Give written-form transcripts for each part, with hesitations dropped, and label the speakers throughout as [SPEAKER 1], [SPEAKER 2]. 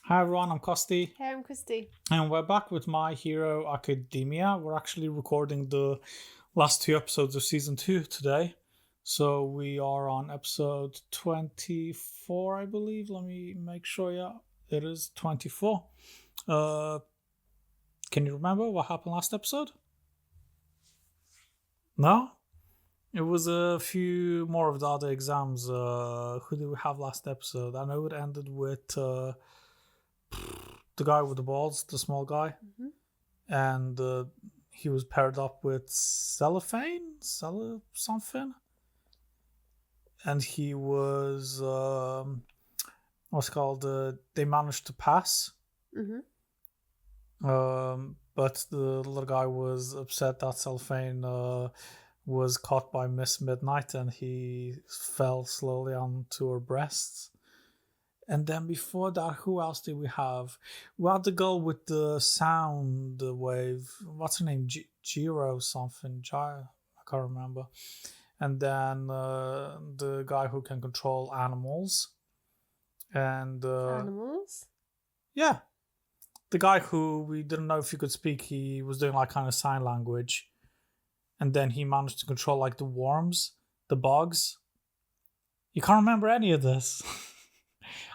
[SPEAKER 1] Hi everyone, I'm Kosti,
[SPEAKER 2] Hey, I'm Christy.
[SPEAKER 1] and we're back with My Hero Academia. We're actually recording the last two episodes of season 2 today. So we are on episode 24, I believe. Let me make sure, yeah, it is 24. Can you remember what happened last episode? No? It was a few more of the other exams. Who did we have last episode? I know it ended with the guy with the balls, the small guy.
[SPEAKER 2] Mm-hmm.
[SPEAKER 1] And he was paired up with cellophane, something, and he was what's called. They managed to pass, but the little guy was upset that cellophane was caught by Miss Midnight, and he fell slowly onto her breasts. And then before that, who else did we have? We had the girl with the sound wave. What's her name? Jiro something. I can't remember. And then the guy who can control animals. And
[SPEAKER 2] Animals?
[SPEAKER 1] Yeah. The guy who we didn't know if he could speak, he was doing like kind of sign language. And then he managed to control like the worms, the bugs. You can't remember any of this.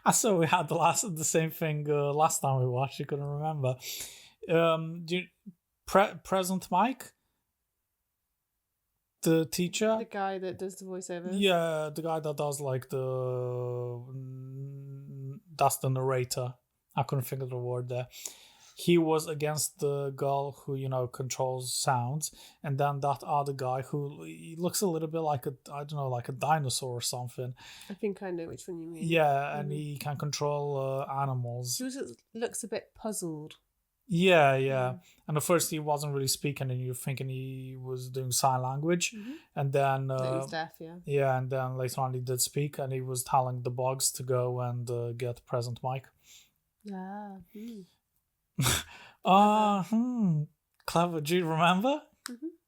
[SPEAKER 1] I saw we had the same thing last time we watched. You couldn't remember. Present Mike, the teacher,
[SPEAKER 2] The guy that does the voiceovers?
[SPEAKER 1] Yeah, the guy that does like that's the narrator. I couldn't think of the word there. He was against the girl who, controls sounds, and then that other guy who he looks a little bit like like a dinosaur or something.
[SPEAKER 2] I think I know which one you mean.
[SPEAKER 1] Yeah, and he can control animals.
[SPEAKER 2] He looks a bit puzzled.
[SPEAKER 1] Yeah. And at first he wasn't really speaking, and you're thinking he was doing sign language, and then
[SPEAKER 2] That he was deaf, yeah.
[SPEAKER 1] Yeah, and then later on he did speak, and he was telling the bugs to go and get present Mike.
[SPEAKER 2] Yeah.
[SPEAKER 1] Clever. Do you remember?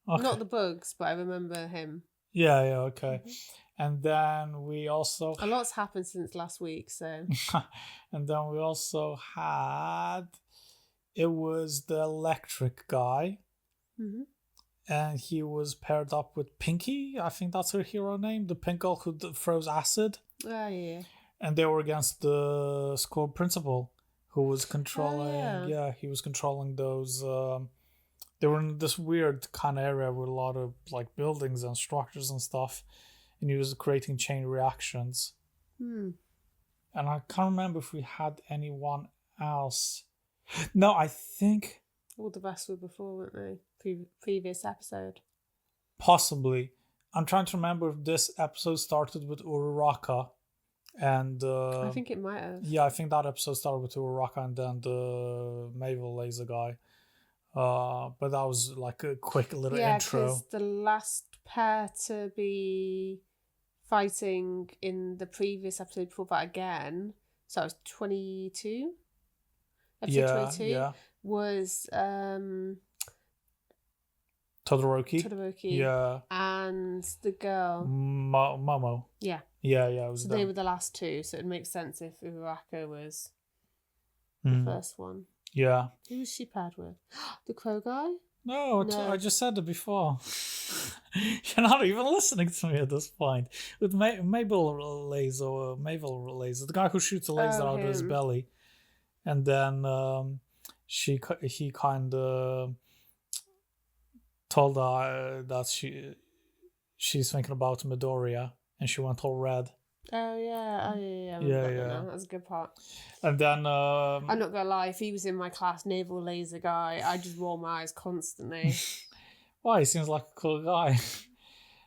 [SPEAKER 2] Okay. Not the bugs, but I remember him.
[SPEAKER 1] Yeah, okay. And then we also...
[SPEAKER 2] A lot's happened since last week, so...
[SPEAKER 1] And then we also had... It was the electric guy. And he was paired up with Pinky. I think that's her hero name. The pink girl who throws acid.
[SPEAKER 2] Oh, yeah.
[SPEAKER 1] And they were against the school principal, who was controlling... Yeah, he was controlling those... They were in this weird kind of area with a lot of like buildings and structures and stuff, and he was creating chain reactions. And I can't remember if we had anyone else. No, I think
[SPEAKER 2] all the rest were before, weren't they? Previous episode.
[SPEAKER 1] Possibly. I'm trying to remember if this episode started with Uraraka. And
[SPEAKER 2] I think it might have.
[SPEAKER 1] Yeah, I think that episode started with Uraraka and then the Naval Laser guy. But that was like a quick little intro.
[SPEAKER 2] Yeah, because the last pair to be fighting in the previous episode before that again, so it was 22? Episode 22 was Todoroki.
[SPEAKER 1] Yeah.
[SPEAKER 2] And the girl.
[SPEAKER 1] Momo.
[SPEAKER 2] Yeah.
[SPEAKER 1] Yeah, it was
[SPEAKER 2] so
[SPEAKER 1] them.
[SPEAKER 2] They were the last two, so it makes sense if Uraraka was the first one.
[SPEAKER 1] Yeah.
[SPEAKER 2] Who was she paired with? The crow guy?
[SPEAKER 1] No, I just said it before. You're not even listening to me at this point. With Mabel Laser, the guy who shoots a laser out of his belly. And then he kind of told her that she's thinking about Midoriya, and she went all red.
[SPEAKER 2] Oh yeah.
[SPEAKER 1] Yeah.
[SPEAKER 2] That's a good part.
[SPEAKER 1] And then
[SPEAKER 2] I'm not gonna lie, if he was in my class, Naval Laser guy, I'd just roll my eyes constantly.
[SPEAKER 1] Why? He seems like a cool guy.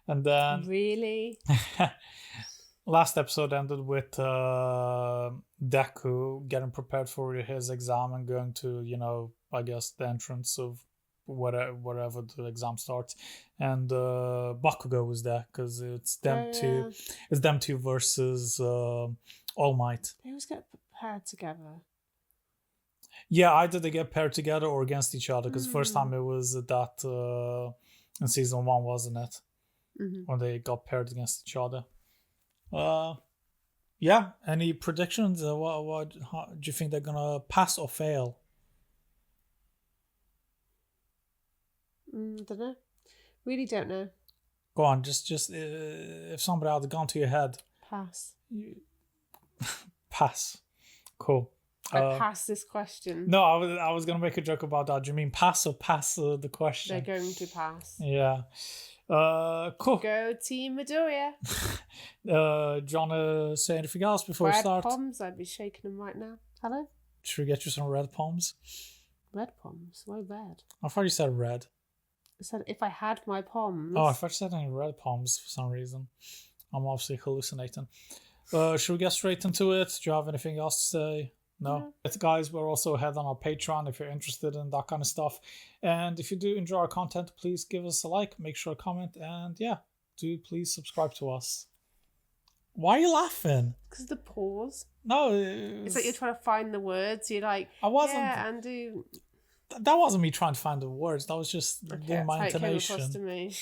[SPEAKER 1] And then
[SPEAKER 2] really,
[SPEAKER 1] last episode ended with Deku getting prepared for his exam and going to, I guess the entrance of wherever the exam starts, and Bakugo was there because it's them two. It's them two versus All Might.
[SPEAKER 2] They always get paired together.
[SPEAKER 1] Yeah, either they get paired together or against each other. Because first time it was that in season 1, wasn't it? When they got paired against each other. Yeah. Any predictions? How, do you think they're gonna pass or fail?
[SPEAKER 2] Don't know. Really don't know.
[SPEAKER 1] Go on. Just if somebody had gone to your head,
[SPEAKER 2] Pass.
[SPEAKER 1] pass. Cool.
[SPEAKER 2] I pass this question.
[SPEAKER 1] No, I was gonna make a joke about that. Do you mean pass or pass the question?
[SPEAKER 2] They're going to pass.
[SPEAKER 1] Yeah. Cool.
[SPEAKER 2] Go Team Midoriya.
[SPEAKER 1] Do you wanna say anything else before we start?
[SPEAKER 2] Red Poms, I'd be shaking them right now. Hello?
[SPEAKER 1] Should we get you some red palms?
[SPEAKER 2] Red Poms? Why red?
[SPEAKER 1] I thought you said red.
[SPEAKER 2] I said if I had my Poms.
[SPEAKER 1] Oh, I thought you said any red palms for some reason. I'm obviously hallucinating. Should we get straight into it? Do you have anything else to say? No? Guys, we're also ahead on our Patreon if you're interested in that kind of stuff. And if you do enjoy our content, please give us a like, make sure to comment, and yeah, do please subscribe to us. Why are you laughing?
[SPEAKER 2] Because the pause.
[SPEAKER 1] No.
[SPEAKER 2] It's like you're trying to find the words. You're like,
[SPEAKER 1] I wasn't.
[SPEAKER 2] Yeah, and do.
[SPEAKER 1] That wasn't me trying to find the words. That was just doing my intonation.
[SPEAKER 2] It came across to me.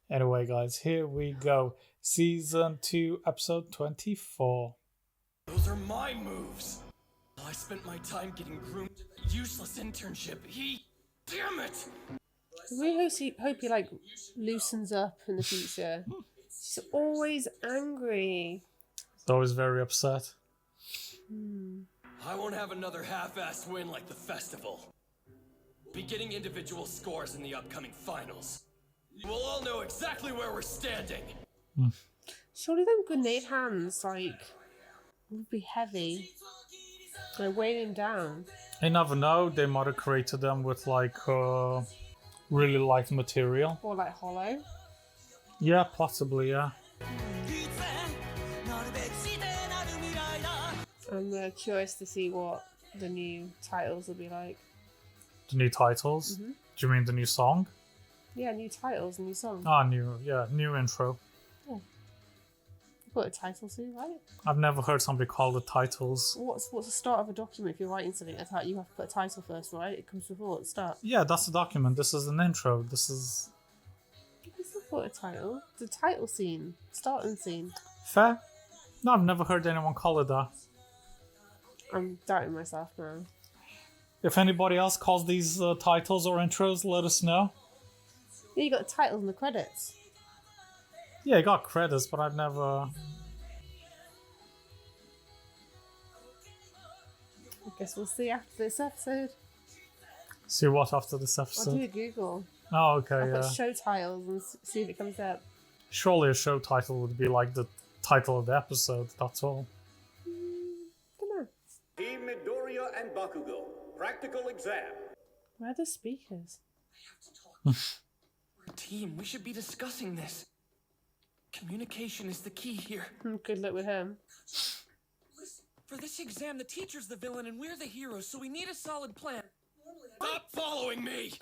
[SPEAKER 1] Anyway, guys, here we go. Season 2, episode 24.
[SPEAKER 3] Those are my moves. I spent my time getting groomed in that useless internship. Damn it!
[SPEAKER 2] I really hope he like loosens up in the future. He's always angry.
[SPEAKER 1] He's always very upset.
[SPEAKER 3] I won't have another half-assed win like the festival. Be getting individual scores in the upcoming finals. We'll all know exactly where we're standing.
[SPEAKER 2] Surely them grenade hands like would be heavy. They're weighing him down.
[SPEAKER 1] You never know. They might have created them with like really light material.
[SPEAKER 2] Or like hollow.
[SPEAKER 1] Yeah, possibly. Yeah.
[SPEAKER 2] I'm curious to see what the new titles will be like.
[SPEAKER 1] The new titles? Do you mean the new song?
[SPEAKER 2] Yeah, new titles, new song.
[SPEAKER 1] Ah, new intro.
[SPEAKER 2] Yeah. You've got a title too, right?
[SPEAKER 1] I've never heard somebody call the titles.
[SPEAKER 2] What's the start of a document if you're writing something? You have to put a title first, right? It comes before the start.
[SPEAKER 1] Yeah, that's the document. This is an intro. This is...
[SPEAKER 2] It's not a title. The title scene. Starting scene.
[SPEAKER 1] Fair? No, I've never heard anyone call it that.
[SPEAKER 2] I'm doubting myself now.
[SPEAKER 1] If anybody else calls these titles or intros, let us know.
[SPEAKER 2] Yeah, you got the titles and the credits.
[SPEAKER 1] Yeah, you got credits, but I've never...
[SPEAKER 2] I guess we'll see after this episode.
[SPEAKER 1] See what after this
[SPEAKER 2] I'll
[SPEAKER 1] episode?
[SPEAKER 2] do a Google.
[SPEAKER 1] Oh, okay,
[SPEAKER 2] I'll
[SPEAKER 1] yeah.
[SPEAKER 2] put show titles and see if it comes up.
[SPEAKER 1] Surely a show title would be like the title of the episode, that's all.
[SPEAKER 2] Dunno.
[SPEAKER 4] Team Midoriya and Bakugo. Practical exam.
[SPEAKER 2] Where are the speakers?
[SPEAKER 3] We're a team. We should be discussing this. Communication is the key here.
[SPEAKER 2] Good luck with him.
[SPEAKER 5] Listen, for this exam, the teacher's the villain and we're the heroes, so we need a solid plan.
[SPEAKER 3] Stop following me!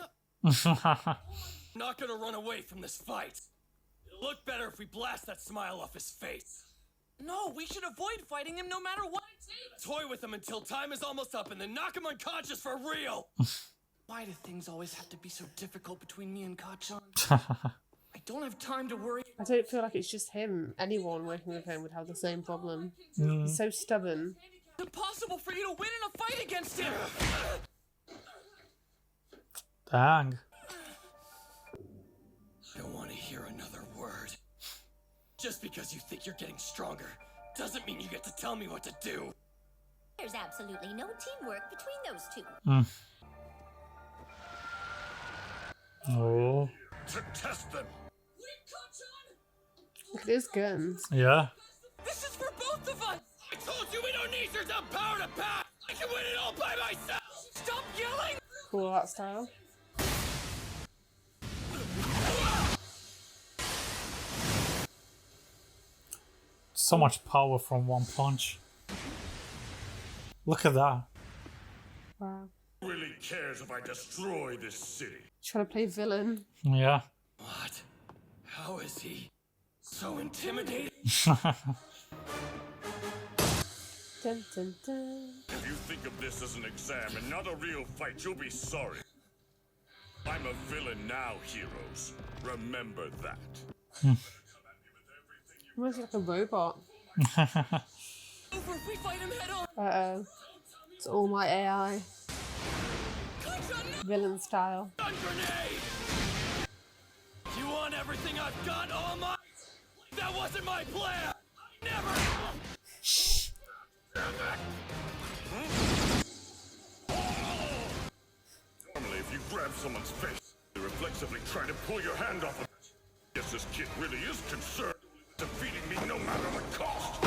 [SPEAKER 3] Not gonna run away from this fight. It'll look better if we blast that smile off his face.
[SPEAKER 5] No, we should avoid fighting him no matter what it takes.
[SPEAKER 3] Toy with him until time is almost up and then knock him unconscious for real!
[SPEAKER 5] Why do things always have to be so difficult between me and Kachan? I don't have time to worry.
[SPEAKER 2] I don't feel like it's just him. Anyone working with him would have the same problem. He's so stubborn.
[SPEAKER 5] It's impossible for you to win in a fight against him!
[SPEAKER 1] Dang.
[SPEAKER 3] I don't want to hear another word. Just because you think you're getting stronger doesn't mean you get to tell me what to do.
[SPEAKER 6] There's absolutely no teamwork between those two.
[SPEAKER 1] Oh.
[SPEAKER 4] To test them.
[SPEAKER 2] Look at his guns.
[SPEAKER 1] Yeah.
[SPEAKER 5] This is for both of us!
[SPEAKER 3] I told you we don't need your dumb power to pass! I can win it all by myself!
[SPEAKER 5] Stop yelling!
[SPEAKER 2] Cool art style.
[SPEAKER 1] So much power from one punch. Look at that.
[SPEAKER 2] Wow.
[SPEAKER 4] Really cares if I destroy this city.
[SPEAKER 2] Trying to play villain.
[SPEAKER 1] Yeah.
[SPEAKER 3] What? How is he so intimidating?
[SPEAKER 2] Dun, dun, dun.
[SPEAKER 4] If you think of this as an exam and not a real fight, you'll be sorry. I'm a villain now, heroes. Remember that.
[SPEAKER 2] Almost like a robot.
[SPEAKER 5] Over if we fight him head on.
[SPEAKER 2] Uh-oh. It's all my AI. Villain style.
[SPEAKER 3] Stun grenade! You want everything I've got, All Might? That wasn't my plan! Never!
[SPEAKER 4] Normally, if you grab someone's face, you reflexively try to pull your hand off of it. Guess this kid really is concerned with defeating me no matter the cost.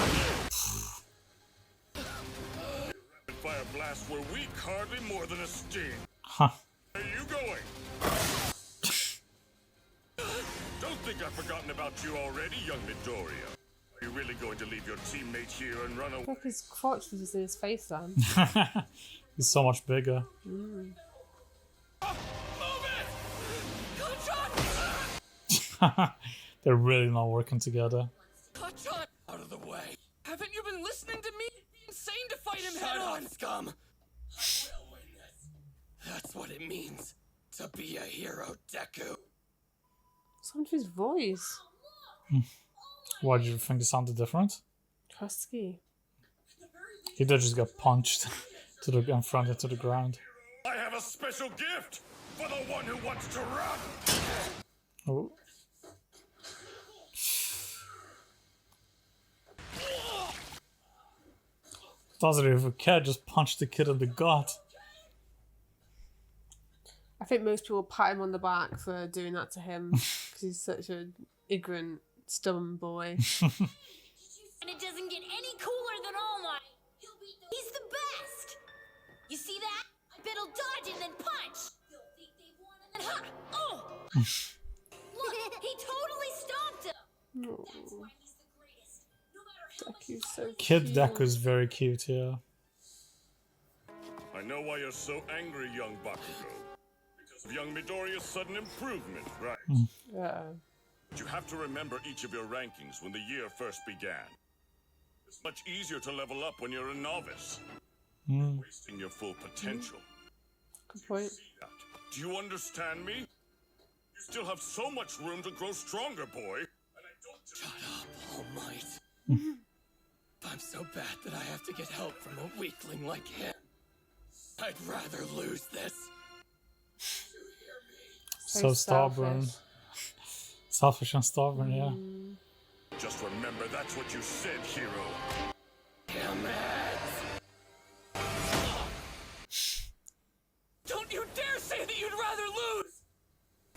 [SPEAKER 4] Rapid fire blasts were weak, hardly more than a sting.
[SPEAKER 1] Huh.
[SPEAKER 4] Where are you going? Don't think I've forgotten about you already, young Midoriya. Are you really going to leave your teammate here and run away?
[SPEAKER 2] Look, his crotch was just in his face then.
[SPEAKER 1] He's so much bigger.
[SPEAKER 3] Move it!
[SPEAKER 1] They're really not working together.
[SPEAKER 5] Kachan!
[SPEAKER 3] Out of the way.
[SPEAKER 5] Haven't you been listening to me? It'd be insane to fight him
[SPEAKER 3] Shut
[SPEAKER 5] head
[SPEAKER 3] up,
[SPEAKER 5] on.
[SPEAKER 3] scum! I will win this. That's what it means to be a hero, Deku.
[SPEAKER 2] What's his voice?
[SPEAKER 1] Why did you think it sounded different?
[SPEAKER 2] Husky.
[SPEAKER 1] He did just get punched to the and thrown into the ground.
[SPEAKER 4] I have a special gift for the one who wants to run.
[SPEAKER 1] Oh. Doesn't even care, just punched the kid in the gut.
[SPEAKER 2] I think most people pat him on the back for doing that to him because he's such an ignorant, stubborn boy.
[SPEAKER 6] And it doesn't get any cooler than All Might. He's the best. You see that? I bet he'll dodge and then punch. And ha! Oh! Look, he totally stopped him.
[SPEAKER 2] Oh, Deku's so
[SPEAKER 1] Kid
[SPEAKER 2] cute.
[SPEAKER 1] Deku's very cute, yeah.
[SPEAKER 4] I know why you're so angry, young Bakugo. Because of young Midoriya's sudden improvement, right?
[SPEAKER 2] Yeah.
[SPEAKER 4] But you have to remember each of your rankings when the year first began. It's much easier to level up when you're a novice. Wasting your full potential.
[SPEAKER 2] Good point.
[SPEAKER 4] Do you understand me? You still have so much room to grow stronger, boy. And I don't
[SPEAKER 3] Shut up, All Might. I'm so bad that I have to get help from a weakling like him. I'd rather lose this. You hear me?
[SPEAKER 1] So stubborn. Selfish and stubborn, yeah.
[SPEAKER 4] just remember that's what you said, hero.
[SPEAKER 3] Damn it!
[SPEAKER 5] Don't you dare say that you'd rather lose!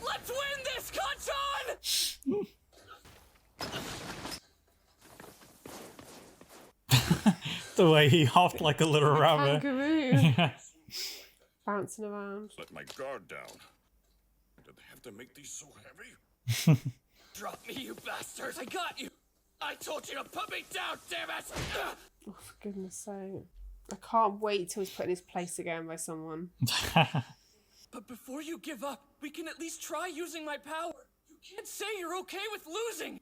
[SPEAKER 5] Let's win this, Kachan!
[SPEAKER 1] The way he hopped like a little rabbit.
[SPEAKER 2] Kangaroo.
[SPEAKER 1] Yeah.
[SPEAKER 2] Bouncing around.
[SPEAKER 4] Let my guard down. Did they have to make these so heavy?
[SPEAKER 3] Drop me, you bastard! I got you! I told you to put me down, damn it!
[SPEAKER 2] Oh, for goodness sake. I can't wait till he's put in his place again by someone.
[SPEAKER 5] But before you give up, we can at least try using my power. You can't say you're okay with losing.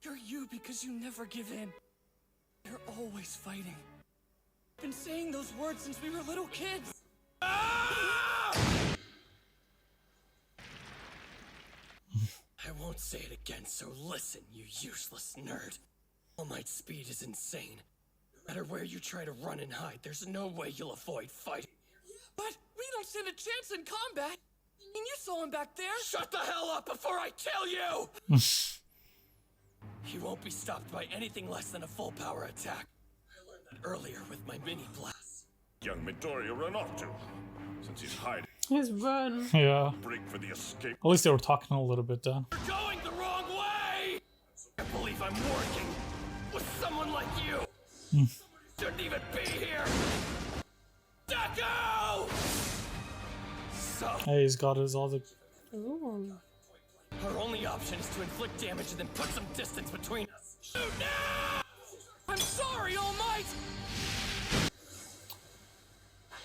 [SPEAKER 5] You're you because you never give in. You're always fighting. Been saying those words since we were little kids.
[SPEAKER 3] I won't say it again, so listen, you useless nerd. All Might's speed is insane. No matter where you try to run and hide, there's no way you'll avoid fighting.
[SPEAKER 5] But we don't stand a chance in combat. I mean, you saw him back there.
[SPEAKER 3] Shut the hell up before I kill you! He won't be stopped by anything less than a full power attack. I learned that earlier with my mini blast.
[SPEAKER 4] Young Midoriya run off to. Since he's hiding,
[SPEAKER 2] Just run.
[SPEAKER 1] Yeah.
[SPEAKER 4] break for the escape.
[SPEAKER 1] At least they were talking a little bit then.
[SPEAKER 3] You're going the wrong way! I can't believe I'm working with someone like you. Someone who shouldn't even be here. Deku! So,
[SPEAKER 1] Hey, he's got his other.
[SPEAKER 2] Ooh.
[SPEAKER 3] our only option is to inflict damage and then put some distance between us. Shoot now!
[SPEAKER 5] I'm sorry, All Might.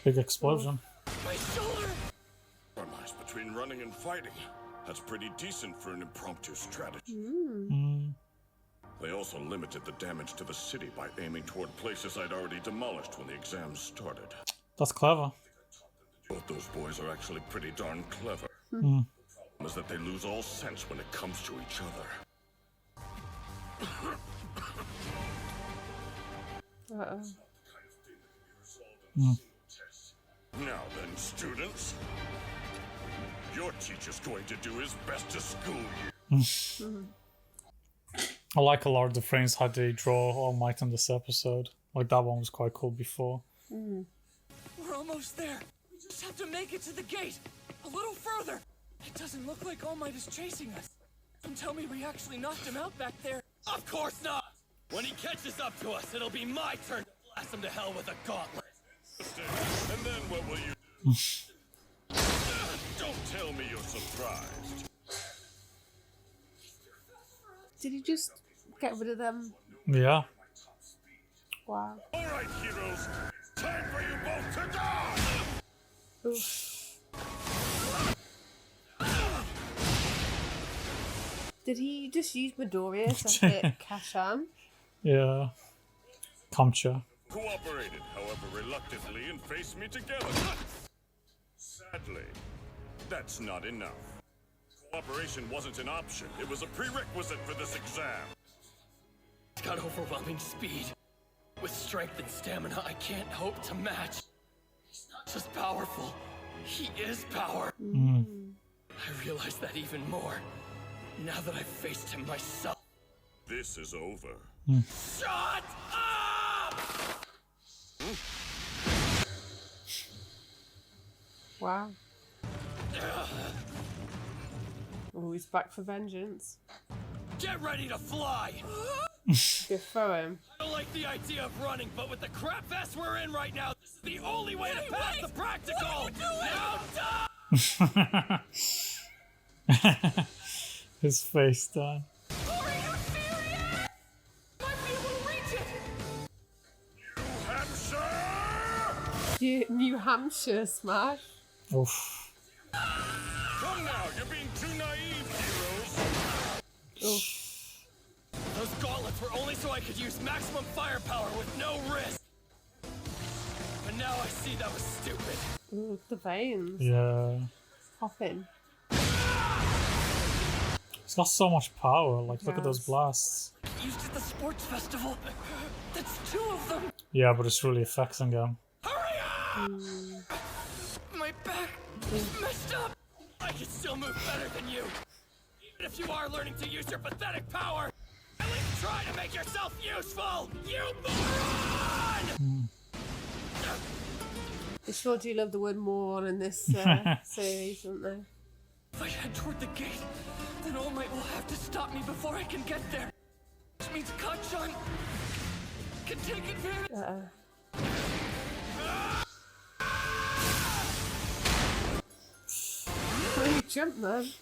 [SPEAKER 1] Big explosion.
[SPEAKER 5] My shoulder.
[SPEAKER 4] Compromise between running and fighting. That's pretty decent for an impromptu strategy. They also limited the damage to the city by aiming toward places I'd already demolished when the exams started.
[SPEAKER 1] That's clever.
[SPEAKER 4] Both those boys are actually pretty darn clever. The problem is that they lose all sense when it comes to each other.
[SPEAKER 2] Uh-oh.
[SPEAKER 4] Now then, students. Your teacher's going to do his best to school you.
[SPEAKER 1] I like a lot of the frames how they draw All Might in this episode. Like that one was quite cool before.
[SPEAKER 5] We're almost there. We just have to make it to the gate. A little further. It doesn't look like All Might is chasing us. Don't tell me we actually knocked him out back there.
[SPEAKER 3] Of course not! When he catches up to us, it'll be my turn to blast him to hell with a gauntlet.
[SPEAKER 4] And then what will you do? Don't tell me you're surprised.
[SPEAKER 2] Did he just get rid of them?
[SPEAKER 1] Yeah.
[SPEAKER 2] Wow.
[SPEAKER 4] All right, heroes. Time for you both to die!
[SPEAKER 2] Oof. Did he just use Midoriya to hit Kashan?
[SPEAKER 1] Yeah. Kamcha.
[SPEAKER 4] Cooperated, however reluctantly, and faced me together. Sadly, that's not enough. Cooperation wasn't an option. It was a prerequisite for this exam.
[SPEAKER 3] He's got overwhelming speed. With strength and stamina I can't hope to match. He's not just powerful, he is power. I realize that even more, now that I've faced him myself.
[SPEAKER 4] This is over.
[SPEAKER 3] Shut up!
[SPEAKER 2] Wow. Oh, he's back for vengeance.
[SPEAKER 3] Get ready to fly!
[SPEAKER 2] Go throw him.
[SPEAKER 3] I don't like the idea of running, but with the crap mess we're in right now, this is the only way to pass the practical! Now die!
[SPEAKER 1] His face done.
[SPEAKER 5] Are you serious? Might be able to reach it.
[SPEAKER 2] New Hampshire smash.
[SPEAKER 1] Oof.
[SPEAKER 4] Come now, you're being too naive, heroes.
[SPEAKER 2] Oof.
[SPEAKER 3] Those gauntlets were only so I could use maximum firepower with no risk. But now I see that was stupid.
[SPEAKER 2] Ooh, the veins.
[SPEAKER 1] Yeah.
[SPEAKER 2] Popping.
[SPEAKER 1] He's got so much power. Like, look at those
[SPEAKER 2] Yes.
[SPEAKER 1] blasts.
[SPEAKER 5] Used at the sports festival. That's 2 of them.
[SPEAKER 1] Yeah, but it's really affecting him.
[SPEAKER 3] Hurry up!
[SPEAKER 5] My back is messed up.
[SPEAKER 3] I can still move better than you. Even if you are learning to use your pathetic power, at least try to make yourself useful! You moron!
[SPEAKER 2] They sure do love the word moron in this series, don't they?
[SPEAKER 5] If I head toward the gate, then All Might will have to stop me before I can get there. Which means Kacchan can take advantage.
[SPEAKER 2] Where you jump then?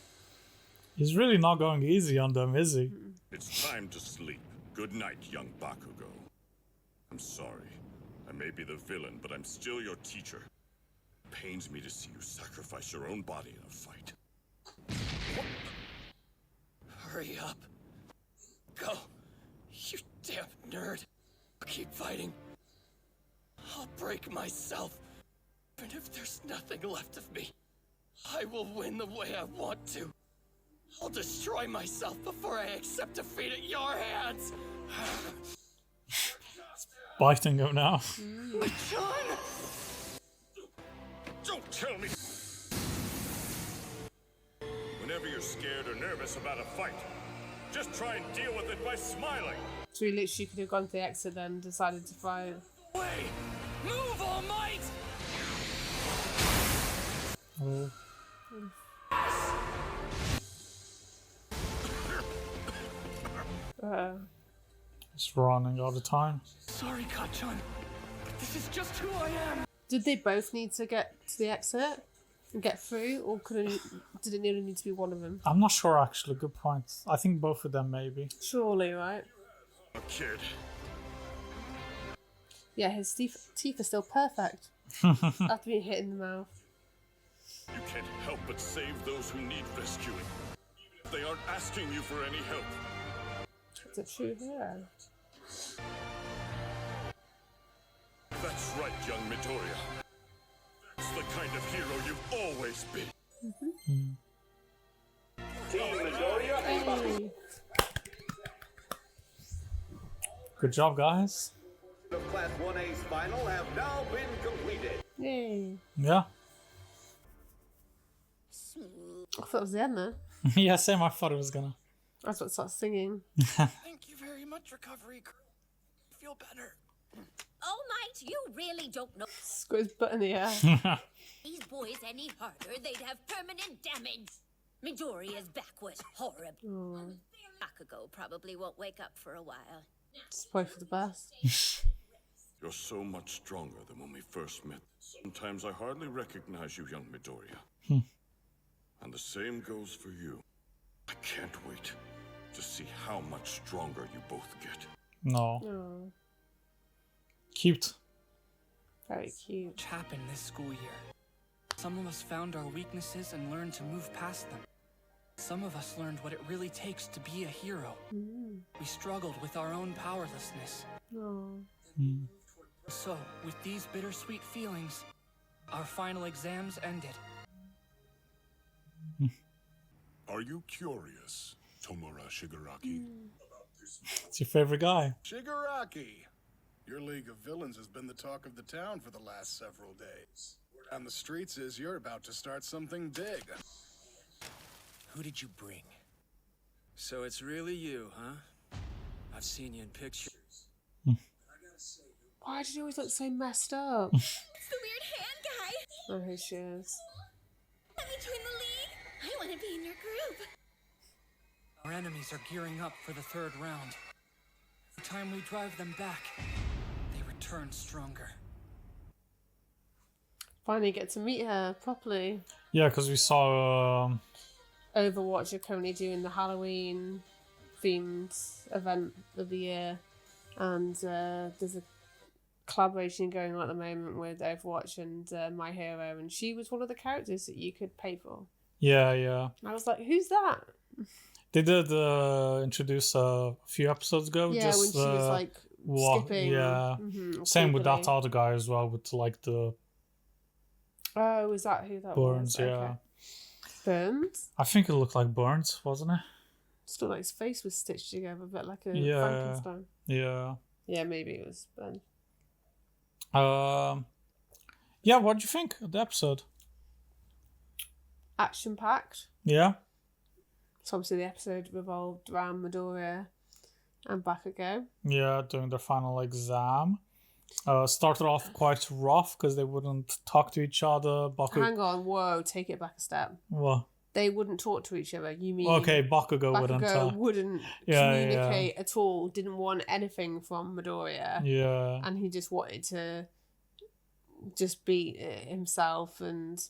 [SPEAKER 1] He's really not going easy on them, is he?
[SPEAKER 4] It's time to sleep. Good night, young Bakugo. I'm sorry. I may be the villain, but I'm still your teacher. It pains me to see you sacrifice your own body in a fight.
[SPEAKER 3] Hurry up. Go. You damn nerd. Keep fighting. I'll break myself. And if there's nothing left of me, I will win the way I want to. I'll destroy myself before I accept defeat at your hands.
[SPEAKER 1] Biting him now.
[SPEAKER 3] John!
[SPEAKER 4] Don't tell me! Whenever you're scared or nervous about a fight, just try and deal with it by smiling.
[SPEAKER 2] So he literally could have gone to the exit then and decided to fight.
[SPEAKER 3] Way! Move, All Might!
[SPEAKER 1] Oh. He's running all the time.
[SPEAKER 5] Sorry, Kacchan, but this is just who I am.
[SPEAKER 2] Did they both need to get to the exit and get through, or did it only need to be one of them?
[SPEAKER 1] I'm not sure, actually. Good point. I think both of them, maybe.
[SPEAKER 2] Surely, right?
[SPEAKER 4] A kid.
[SPEAKER 2] Yeah, his teeth are still perfect after being hit in the mouth.
[SPEAKER 4] You can't help but save those who need rescuing, even if they aren't asking you for any help.
[SPEAKER 2] It's a true hero.
[SPEAKER 4] That's right, young Midoriya. That's the kind of hero you've always been.
[SPEAKER 2] Hey.
[SPEAKER 1] Good job, guys.
[SPEAKER 7] The Class 1A's final have now been completed.
[SPEAKER 2] Yay.
[SPEAKER 1] Yeah.
[SPEAKER 2] I thought it was the end there.
[SPEAKER 1] Yeah, same. I thought it was gonna.
[SPEAKER 2] I was about to start singing.
[SPEAKER 5] Thank you very much, Recovery Crew. I feel better.
[SPEAKER 6] All Might, you really don't know
[SPEAKER 2] Got his butt in the air.
[SPEAKER 6] these boys any harder. They'd have permanent damage. Midoriya's back was horrible. Bakugo probably won't wake up for a while.
[SPEAKER 2] Just pray for the best.
[SPEAKER 4] You're so much stronger than when we first met. Sometimes I hardly recognize you, young Midoriya. And the same goes for you. I can't wait to see how much stronger you both get.
[SPEAKER 1] No.
[SPEAKER 2] Oh,
[SPEAKER 1] Cute.
[SPEAKER 2] very cute.
[SPEAKER 5] Much happened this school year. Some of us found our weaknesses and learned to move past them. Some of us learned what it really takes to be a hero. We struggled with our own powerlessness.
[SPEAKER 2] Oh.
[SPEAKER 5] So, with these bittersweet feelings, our final exams ended.
[SPEAKER 8] Are you curious, Tomura Shigaraki?
[SPEAKER 1] It's your favorite guy.
[SPEAKER 8] Shigaraki! Your League of Villains has been the talk of the town for the last several days. Word on the streets is you're about to start something big.
[SPEAKER 9] Who did you bring? So it's really you, huh? I've seen you in pictures.
[SPEAKER 2] Why did you always look so messed up?
[SPEAKER 6] It's the weird hand guy.
[SPEAKER 2] Oh, here she is.
[SPEAKER 6] Let me join the league. I want to be in your group.
[SPEAKER 5] Our enemies are gearing up for the third round. Every time we drive them back, they return stronger.
[SPEAKER 2] Finally get to meet her properly.
[SPEAKER 1] Yeah, because we saw.
[SPEAKER 2] Overwatch are currently doing the Halloween themed event of the year, and there's a collaboration going on at the moment with Overwatch and My Hero, and she was one of the characters that you could pay for.
[SPEAKER 1] Yeah.
[SPEAKER 2] I was like, who's that?
[SPEAKER 1] They did introduce a few episodes ago.
[SPEAKER 2] Yeah,
[SPEAKER 1] just,
[SPEAKER 2] when she was like skipping.
[SPEAKER 1] Yeah. Same with that other guy as well, with like the
[SPEAKER 2] Oh, is that who that
[SPEAKER 1] Burns,
[SPEAKER 2] was?
[SPEAKER 1] yeah.
[SPEAKER 2] Okay. Burns?
[SPEAKER 1] I think it looked like Burns, wasn't it?
[SPEAKER 2] Still like his face was stitched together, but like a
[SPEAKER 1] Yeah.
[SPEAKER 2] Frankenstein.
[SPEAKER 1] Yeah.
[SPEAKER 2] Yeah, maybe it was Burns.
[SPEAKER 1] Yeah, what do you think of the episode?
[SPEAKER 2] Action packed.
[SPEAKER 1] Yeah.
[SPEAKER 2] So obviously the episode revolved around Midoriya and Bakugo.
[SPEAKER 1] Yeah, doing their final exam. Started off quite rough because they wouldn't talk to each other.
[SPEAKER 2] Hang on, whoa, take it back a step.
[SPEAKER 1] What?
[SPEAKER 2] They wouldn't talk to each other. You mean
[SPEAKER 1] Okay, Bakugo wouldn't talk.
[SPEAKER 2] wouldn't communicate at all, didn't want anything from Midoriya.
[SPEAKER 1] Yeah.
[SPEAKER 2] And he just wanted to just be himself, and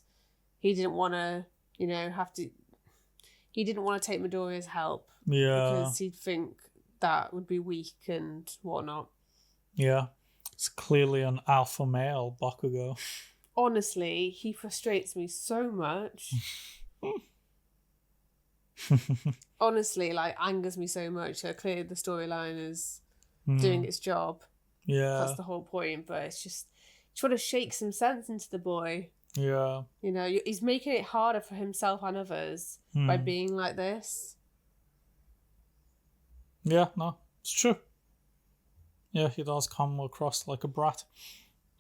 [SPEAKER 2] he didn't want to, he didn't want to take Midoriya's help.
[SPEAKER 1] Yeah.
[SPEAKER 2] Because he'd think that would be weak and whatnot.
[SPEAKER 1] Yeah. It's clearly an alpha male, Bakugo.
[SPEAKER 2] Honestly, he frustrates me so much. Honestly, like, angers me so much. So clearly the storyline is doing its job.
[SPEAKER 1] Yeah.
[SPEAKER 2] That's the whole point. But it's just trying to shake some sense into the boy.
[SPEAKER 1] Yeah.
[SPEAKER 2] He's making it harder for himself and others by being like this.
[SPEAKER 1] Yeah, no, it's true. Yeah, he does come across like a brat.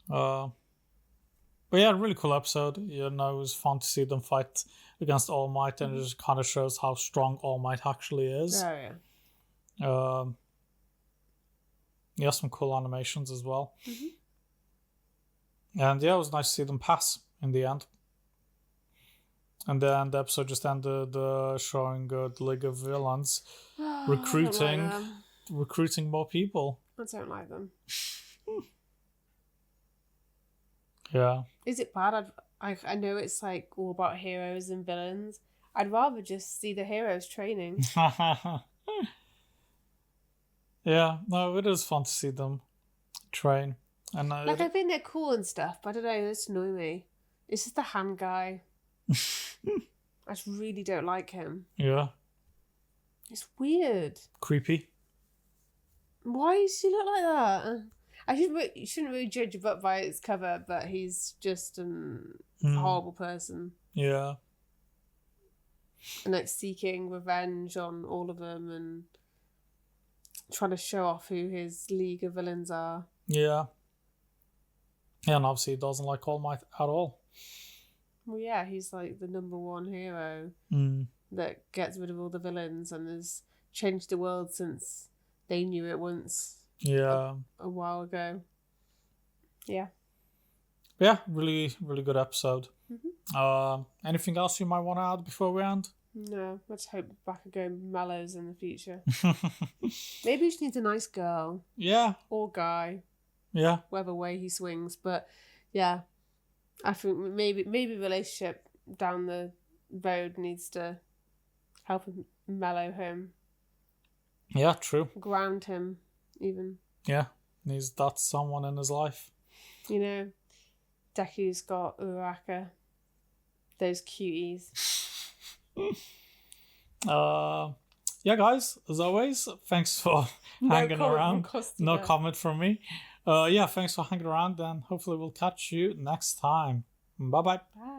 [SPEAKER 1] But yeah, really cool episode. It was fun to see them fight against All Might, and it just kind of shows how strong All Might actually is.
[SPEAKER 2] Oh, yeah.
[SPEAKER 1] Yeah, some cool animations as well. And yeah, it was nice to see them pass in the end. And then the episode just ended showing the League of Villains recruiting more people.
[SPEAKER 2] I don't like them.
[SPEAKER 1] Yeah.
[SPEAKER 2] Is it bad? I know it's like all about heroes and villains. I'd rather just see the heroes training.
[SPEAKER 1] Yeah, no, it is fun to see them train. And
[SPEAKER 2] I think they're cool and stuff, but I don't know, it just annoy me. It's just the hand guy. I just really don't like him.
[SPEAKER 1] Yeah.
[SPEAKER 2] It's weird.
[SPEAKER 1] Creepy.
[SPEAKER 2] Why does he look like that? You shouldn't really judge a book by its cover, but he's just a horrible person.
[SPEAKER 1] Yeah.
[SPEAKER 2] And like seeking revenge on all of them and trying to show off who his League of Villains are.
[SPEAKER 1] Yeah. And obviously he doesn't like All Might at all.
[SPEAKER 2] Well, yeah, he's like the number one hero that gets rid of all the villains and has changed the world since they knew it once.
[SPEAKER 1] Yeah.
[SPEAKER 2] A while ago. Yeah.
[SPEAKER 1] Yeah, really, really good episode. Anything else you might want to add before we end?
[SPEAKER 2] No, let's hope Bakugo mellows in the future. Maybe she needs a nice girl.
[SPEAKER 1] Yeah.
[SPEAKER 2] Or guy.
[SPEAKER 1] Yeah.
[SPEAKER 2] Whatever way he swings. But yeah, I think maybe relationship down the road needs to help him mellow him.
[SPEAKER 1] Yeah, true.
[SPEAKER 2] Ground him, even.
[SPEAKER 1] Yeah, needs that someone in his life.
[SPEAKER 2] You know, Deku's got Uraraka. Those cuties.
[SPEAKER 1] Yeah, guys, as always, thanks for hanging around. No comment from me. Yeah, thanks for hanging around, and hopefully we'll catch you next time. Bye-bye.
[SPEAKER 2] Bye.